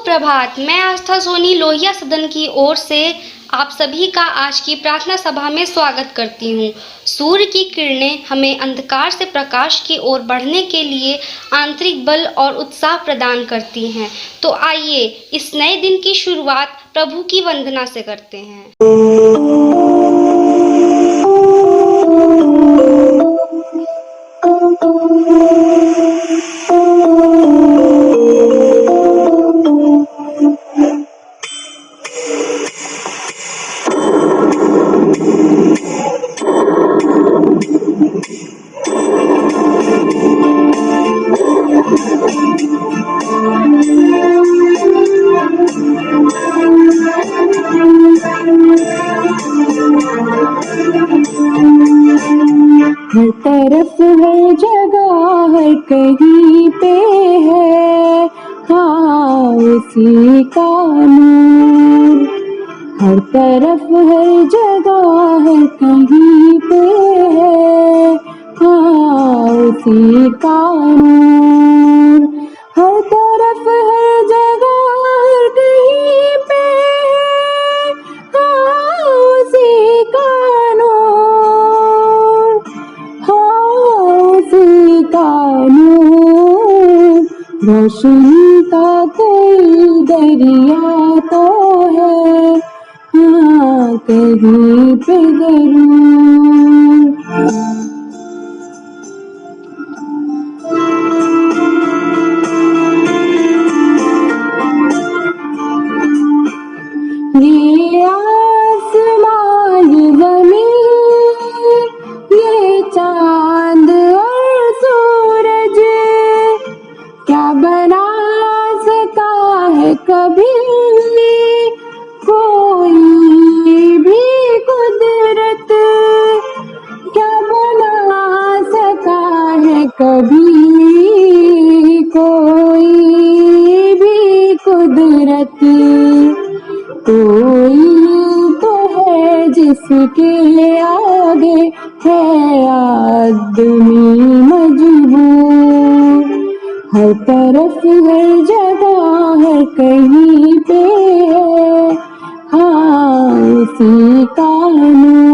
सुप्रभात। मैं आस्था सोनी लोहिया सदन की ओर से आप सभी का आज की प्रार्थना सभा में स्वागत करती हूँ। सूर्य की किरणें हमें अंधकार से प्रकाश की ओर बढ़ने के लिए आंतरिक बल और उत्साह प्रदान करती हैं। तो आइए इस नए दिन की शुरुआत प्रभु की वंदना से करते हैं। हर तरफ हर जगह हर कहीं पे है हाँ उसी का नूर। हर तरफ हर जगह हर कहीं पे है हाँ उसी का नूर। हर तरफ हर जगह हर कहीं पे है हाँ उसी का नूर। उसी का नूर। रोशनी का कोई दरिया तो है हाँ कहीं पे जरूर। ये आसमान ये ज़मीन ये चांद और सूरज क्या बना सका है कभी कोई भी कुदरत। क्या बना सका है कभी कोई भी कुदरत। कोई तो है जिसके आगे है आदमी मजबूर। हर तरफ हर जगह हर कहीं पे है हाँ उसी का नूर।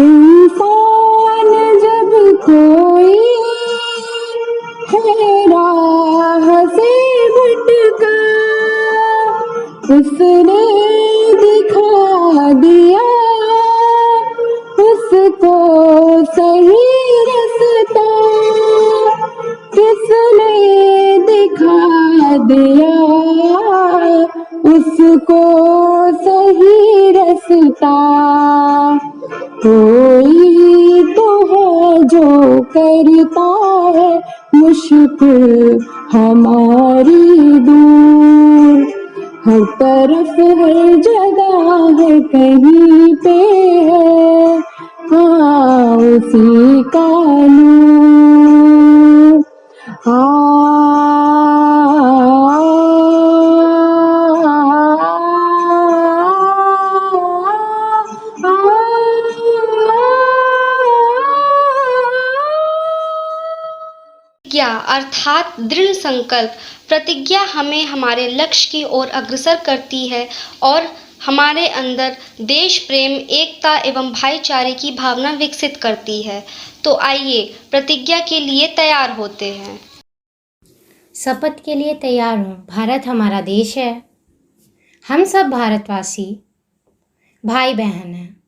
इंसान जब कोई है राह से भटका उसने दिखा दिया उसको सही रास्ता। किसने दिखा दिया उसको सही रास्ता। कोई तो है जो करता है मुश्किल हमारी दूर। हर तरफ हर जगह हर कहीं पे है हाँ उसी का नूर। प्रतिज्ञा अर्थात दृढ़ संकल्प। प्रतिज्ञा हमें हमारे लक्ष्य की ओर अग्रसर करती है और हमारे अंदर देश प्रेम एकता एवं भाईचारे की भावना विकसित करती है। तो आइए प्रतिज्ञा के लिए तैयार होते हैं। शपथ के लिए तैयार हूँ। भारत हमारा देश है। हम सब भारतवासी भाई बहन हैं।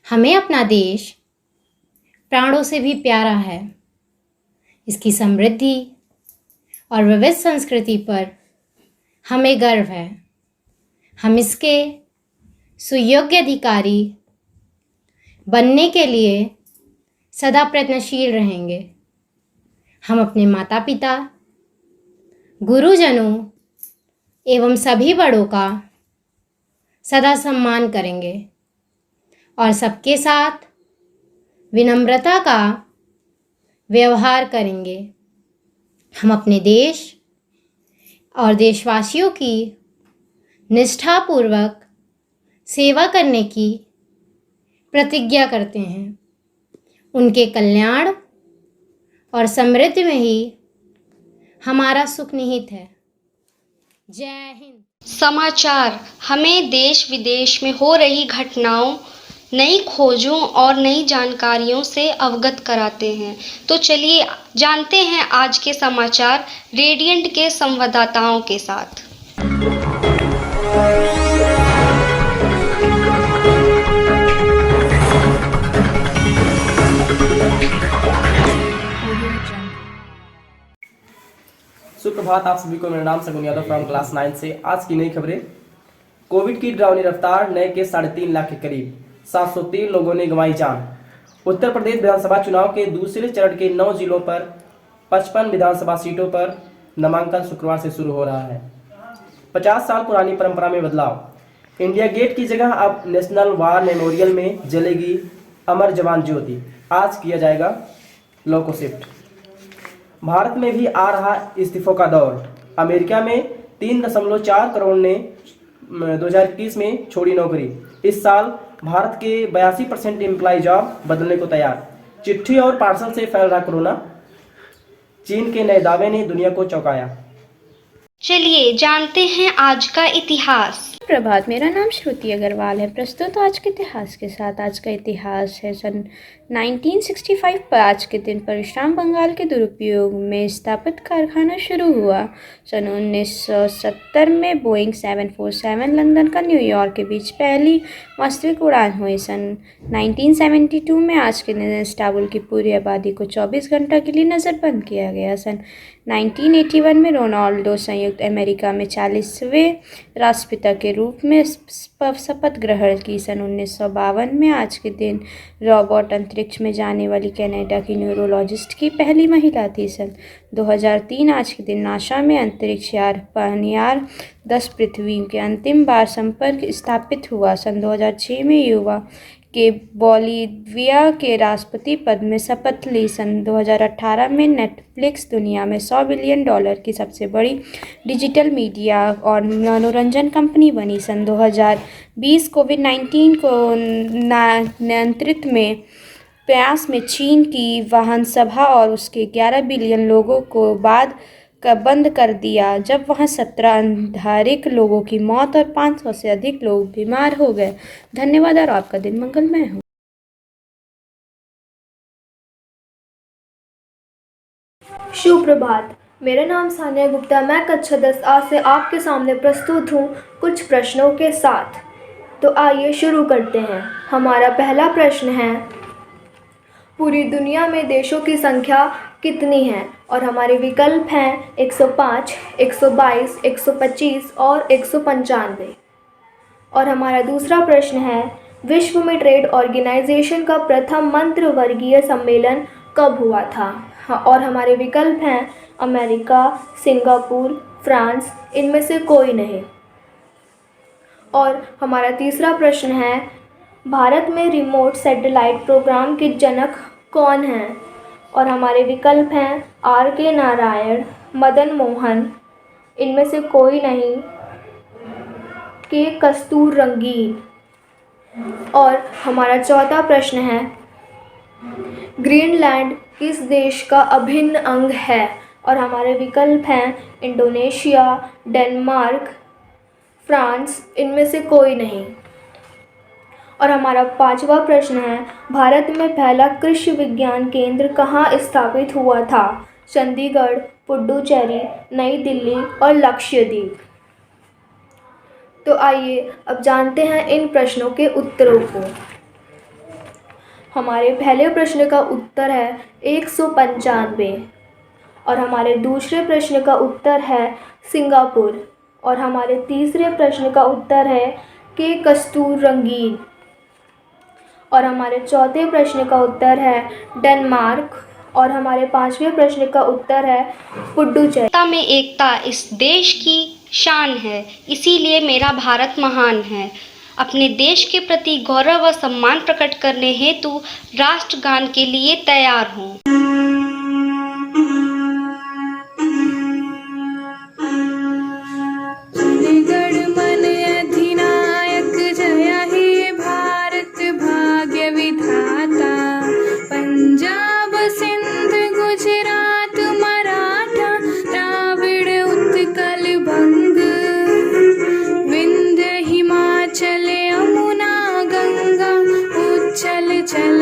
हमें अपना देश प्राणों से भी प्यारा है। इसकी समृद्धि और विविध संस्कृति पर हमें गर्व है। हम इसके सुयोग्य अधिकारी बनने के लिए सदा प्रयत्नशील रहेंगे। हम अपने माता पिता गुरुजनों एवं सभी बड़ों का सदा सम्मान करेंगे और सबके साथ विनम्रता का व्यवहार करेंगे। हम अपने देश और देशवासियों की निष्ठापूर्वक सेवा करने की प्रतिज्ञा करते हैं। उनके कल्याण और समृद्धि में ही हमारा सुख निहित है। जय हिंद। समाचार हमें देश विदेश में हो रही घटनाओं, नई खोजों और नई जानकारियों से अवगत कराते हैं। तो चलिए जानते हैं आज के समाचार रेडिएंट के संवाददाताओं के साथ। सुप्रभात आप सभी को। मेरा नाम सगुन यादव फ्रॉम क्लास 9 से। आज की नई खबरें। कोविड की डरावनी रफ्तार, नए केस 3.5 लाख के करीब, 703 लोगों ने गंवाई जान। उत्तर प्रदेश विधानसभा चुनाव के दूसरे चरण के 9 जिलों पर 55 विधानसभा सीटों पर नामांकन शुक्रवार से शुरू हो रहा है। 50 साल पुरानी परंपरा में बदलाव। इंडिया गेट की जगह अब नेशनल वार मेमोरियल में जलेगी अमर जवान ज्योति। आज किया जाएगा लोको शिफ्ट। भारत में भी आ रहा इस्तीफों का दौर। अमेरिका में 3.4 करोड़ ने 2021 में छोड़ी नौकरी। इस साल भारत के 82% एम्प्लॉय जॉब बदलने को तैयार। चिट्ठी और पार्सल से फैल रहा कोरोना। चीन के नए दावे ने दुनिया को चौंकाया। चलिए जानते हैं आज का इतिहास। प्रभात, मेरा नाम श्रुति अग्रवाल है। प्रस्तुत आज के इतिहास के साथ। आज का इतिहास है सन 1965 पर आज के दिन परशुराम बंगाल के दुरुपयोग में स्थापित कारखाना शुरू हुआ। सन 1970 में बोइंग 747 लंदन का न्यूयॉर्क के बीच पहली वास्तविक उड़ान हुई। सन 1972 में आज के दिन इस्तांबुल की पूरी आबादी को 24 घंटा के लिए नज़रबंद किया गया। सन 1981 में रोनाल्डो संयुक्त अमेरिका में 40वें राष्ट्रपिता के रूप में शपथ ग्रहण की। सन 1952 में आज के दिन रॉबर्ट अंतरिक्ष में जाने वाली कनाडा की न्यूरोलॉजिस्ट की पहली महिला थी। सन 2003 आज के दिन नासा में अंतरिक्ष यान पानियार 10 पृथ्वी के अंतिम बार संपर्क स्थापित हुआ। सन 2006 में युवा के बोलीविया के राष्ट्रपति पद में शपथ ली। सन 2018 में नेटफ्लिक्स दुनिया में $100 बिलियन की सबसे बड़ी डिजिटल मीडिया और मनोरंजन कंपनी बनी। सन 2020 कोविड-19 को नियंत्रित में प्रयास में चीन की वाहन सभा और उसके 11 बिलियन लोगों को बाद का बंद कर दिया, जब वहाँ 17 अधिक लोगों की मौत और 500 से अधिक लोग बीमार हो गए। धन्यवाद और आपका दिन मंगलमय हो। शुभ प्रभात, मेरा नाम सानिया गुप्ता। मैं कक्षा 10A से आपके सामने प्रस्तुत हूँ कुछ प्रश्नों के साथ। तो आइए शुरू करते हैं। हमारा पहला प्रश्न है, पूरी दुनिया में देशों की संख्या कितनी है? और हमारे विकल्प हैं 105, 122, 125 और 195। और हमारा दूसरा प्रश्न है, विश्व में ट्रेड ऑर्गेनाइजेशन का प्रथम मंत्रवर्गीय सम्मेलन कब हुआ था? और हमारे विकल्प हैं अमेरिका, सिंगापुर, फ्रांस, इनमें से कोई नहीं। और हमारा तीसरा प्रश्न है, भारत में रिमोट सैटेलाइट प्रोग्राम के जनक कौन हैं? और हमारे विकल्प हैं R.K. नारायण, मदन मोहन, इनमें से कोई नहीं, के कस्तूररंगीन। और हमारा चौथा प्रश्न है, ग्रीनलैंड किस देश का अभिन्न अंग है? और हमारे विकल्प हैं इंडोनेशिया, डेनमार्क, फ्रांस, इनमें से कोई नहीं। और हमारा पांचवा प्रश्न है, भारत में पहला कृषि विज्ञान केंद्र कहाँ स्थापित हुआ था? चंडीगढ़, पुडुचेरी, नई दिल्ली और लक्षद्वीप। तो आइए अब जानते हैं इन प्रश्नों के उत्तरों को। हमारे पहले प्रश्न का उत्तर है 195 और हमारे दूसरे प्रश्न का उत्तर है सिंगापुर और हमारे तीसरे प्रश्न का उत्तर है के कस्तूररंगीन और हमारे चौथे प्रश्न का उत्तर है डेनमार्क और हमारे पांचवें प्रश्न का उत्तर है पुडुचेरी। एकता में एकता इस देश की शान है, इसीलिए मेरा भारत महान है। अपने देश के प्रति गौरव व सम्मान प्रकट करने हेतु राष्ट्रगान के लिए तैयार हूँ। गण मन अधिनायक जय हे भारत भाग्य चले यमुना गंगा उच्छल चल